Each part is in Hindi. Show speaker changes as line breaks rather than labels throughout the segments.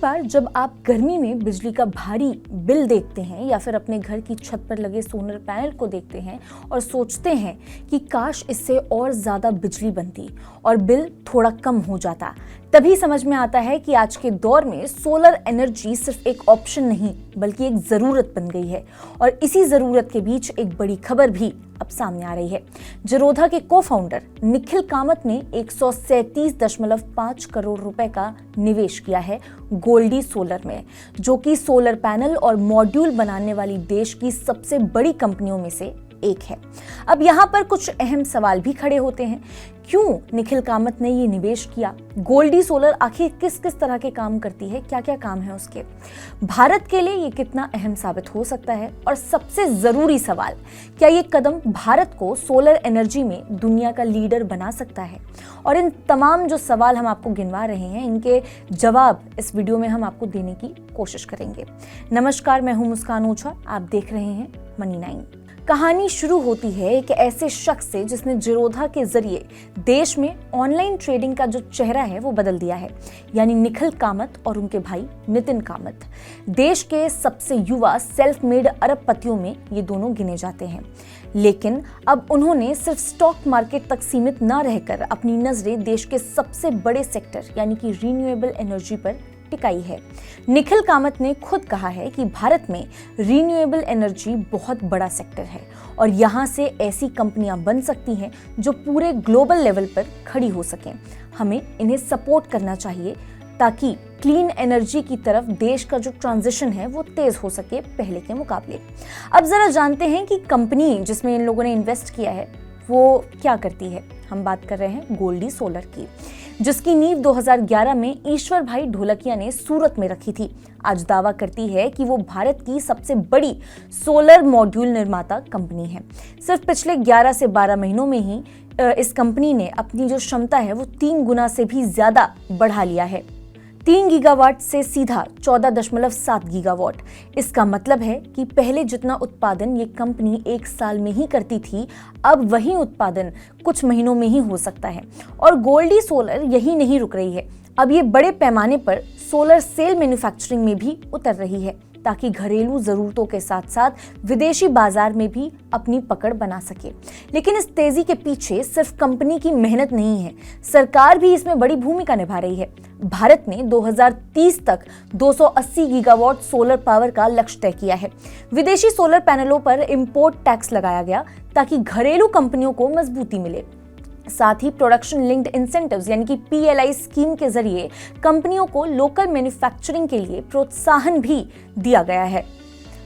बार जब आप गर्मी में बिजली का भारी बिल देखते हैं या फिर अपने घर की छत पर लगे सोलर पैनल को देखते हैं और सोचते हैं कि काश इससे और ज़्यादा बिजली बनती और बिल थोड़ा कम हो जाता, तभी समझ में आता है कि आज के दौर में सोलर एनर्जी सिर्फ एक ऑप्शन नहीं बल्कि एक ज़रूरत बन गई है। और इसी ज़रूरत के बीच एक बड़ी खबर भी अब सामने आ रही है। जेरोधा के को-फाउंडर निखिल कामत ने 137.5 करोड़ रुपए का निवेश किया है गोल्डी सोलर में, जो कि सोलर पैनल और मॉड्यूल बनाने वाली देश की सबसे बड़ी कंपनियों में से एक है। अब यहाँ पर कुछ अहम सवाल भी खड़े होते हैं। क्यों निखिल कामत ने ये निवेश किया? गोल्डी सोलर आखिर किस किस तरह के काम करती है, क्या क्या काम है उसके? भारत के लिए ये कितना अहम साबित हो सकता है? और सबसे जरूरी सवाल, क्या ये कदम भारत को सोलर एनर्जी में दुनिया का लीडर बना सकता है? और इन तमाम जो सवाल हम आपको गिनवा रहे हैं, इनके जवाब इस वीडियो में हम आपको देने की कोशिश करेंगे। नमस्कार, मैं हूं मुस्कान ओझा, आप देख रहे हैं मनी 9। कहानी शुरू होती है एक ऐसे शख्स से जिसने जेरोधा के जरिए देश में ऑनलाइन ट्रेडिंग का जो चेहरा है वो बदल दिया है, यानी निखिल कामत और उनके भाई नितिन कामत। देश के सबसे युवा सेल्फ मेड अरबपतियों में ये दोनों गिने जाते हैं। लेकिन अब उन्होंने सिर्फ स्टॉक मार्केट तक सीमित न रहकर अपनी नजरें देश के सबसे बड़े सेक्टर यानी कि रीन्यूएबल एनर्जी पर टिकाई है। निखिल कामत ने खुद कहा है कि भारत में रीन्यूएबल एनर्जी बहुत बड़ा सेक्टर है और यहाँ से ऐसी कंपनियां बन सकती हैं जो पूरे ग्लोबल लेवल पर खड़ी हो सकें। हमें इन्हें सपोर्ट करना चाहिए ताकि क्लीन एनर्जी की तरफ देश का जो ट्रांजिशन है वो तेज हो सके पहले के मुकाबले। अब जरा जानते हैं कि कंपनी जिसमें इन लोगों ने इन्वेस्ट किया है वो क्या करती है। हम बात कर रहे हैं गोल्डी सोलर की, जिसकी नींव 2011 में ईश्वर भाई ढोलकिया ने सूरत में रखी थी। आज दावा करती है कि वो भारत की सबसे बड़ी सोलर मॉड्यूल निर्माता कंपनी है। सिर्फ पिछले 11 से 12 महीनों में ही इस कंपनी ने अपनी जो क्षमता है वो 3 गुना से भी ज्यादा बढ़ा लिया है। 3 गीगावाट से सीधा 14.7 गीगावाट। इसका मतलब है कि पहले जितना उत्पादन ये कंपनी एक साल में ही करती थी, अब वही उत्पादन कुछ महीनों में ही हो सकता है। और गोल्डी सोलर यही नहीं रुक रही है, अब ये बड़े पैमाने पर सोलर सेल मैन्युफैक्चरिंग में भी उतर रही है ताकि घरेलू जरूरतों के साथ साथ विदेशी बाजार में भी अपनी पकड़ बना सके। लेकिन इस तेजी के पीछे सिर्फ कंपनी की मेहनत नहीं है, सरकार भी इसमें बड़ी भूमिका निभा रही है। भारत ने 2030 तक 280 गीगावाट सोलर पावर का लक्ष्य तय किया है। विदेशी सोलर पैनलों पर इंपोर्ट टैक्स लगाया गया ताकि घरेलू कंपनियों को मजबूती मिले। साथ ही प्रोडक्शन लिंक्ड इंसेंटिव्स यानी कि PLI स्कीम के जरिए कंपनियों को लोकल मैन्युफैक्चरिंग के लिए प्रोत्साहन भी दिया गया है।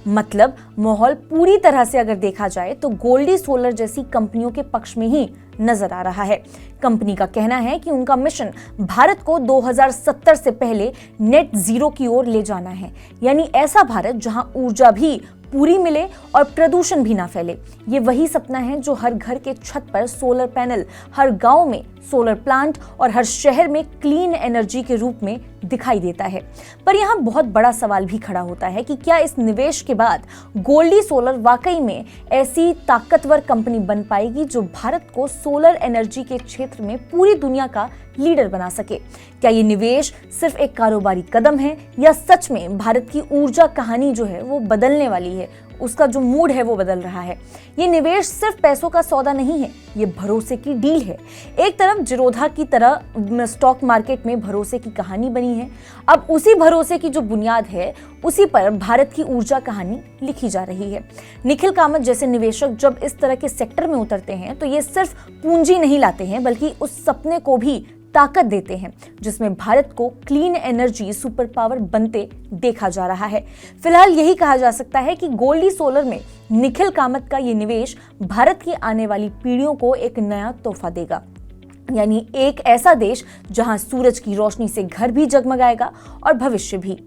मतलब माहौल पूरी तरह से अगर देखा जाए तो गोल्डी सोलर जैसी कंपनियों के पक्ष में ही नजर आ रहा है। कंपनी का कहना है कि उनका मिशन भारत को 2070 से पहले नेट जीरो की ओर ले जाना है, यानी ऐसा भारत जहां ऊर्जा भी पूरी मिले और प्रदूषण भी ना फैले। ये वही सपना है जो हर घर के छत पर सोलर पैनल, हर गांव में सोलर प्लांट और हर शहर में क्लीन एनर्जी के रूप में दिखाई देता है। पर यहाँ बहुत बड़ा सवाल भी खड़ा होता है कि क्या इस निवेश के बाद गोल्डी सोलर वाकई में ऐसी ताकतवर कंपनी बन पाएगी जो भारत को सोलर एनर्जी के क्षेत्र में पूरी दुनिया का लीडर बना सके? क्या ये निवेश सिर्फ एक कारोबारी कदम है या सच में भारत की ऊर्जा कहानी जो है वो बदलने वाली है, उसका जो मूड है वो बदल रहा है? ये निवेश सिर्फ पैसों का सौदा नहीं है, ये भरोसे की डील है। एक तरफ जेरोधा की तरह स्टॉक मार्केट में भरोसे की कहानी बनी है, अब उसी भरोसे की जो बुनियाद है उसी पर भारत की ऊर्जा कहानी लिखी जा रही है। निखिल कामत जैसे निवेशक जब इस तरह के सेक्टर में उतरते हैं तो ये सिर्फ पूंजी नहीं लाते हैं बल्कि उस सपने को भी ताकत देते हैं जिसमें भारत को क्लीन एनर्जी सुपर पावर बनते देखा जा रहा है। फिलहाल यही कहा जा सकता है कि गोल्डी सोलर में निखिल कामत का ये निवेश भारत की आने वाली पीढ़ियों को एक नया तोहफा देगा, यानी एक ऐसा देश जहां सूरज की रोशनी से घर भी जगमगाएगा और भविष्य भी।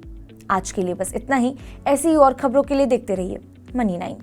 आज के लिए बस इतना ही। ऐसी और खबरों के लिए देखते रहिए मनी 9।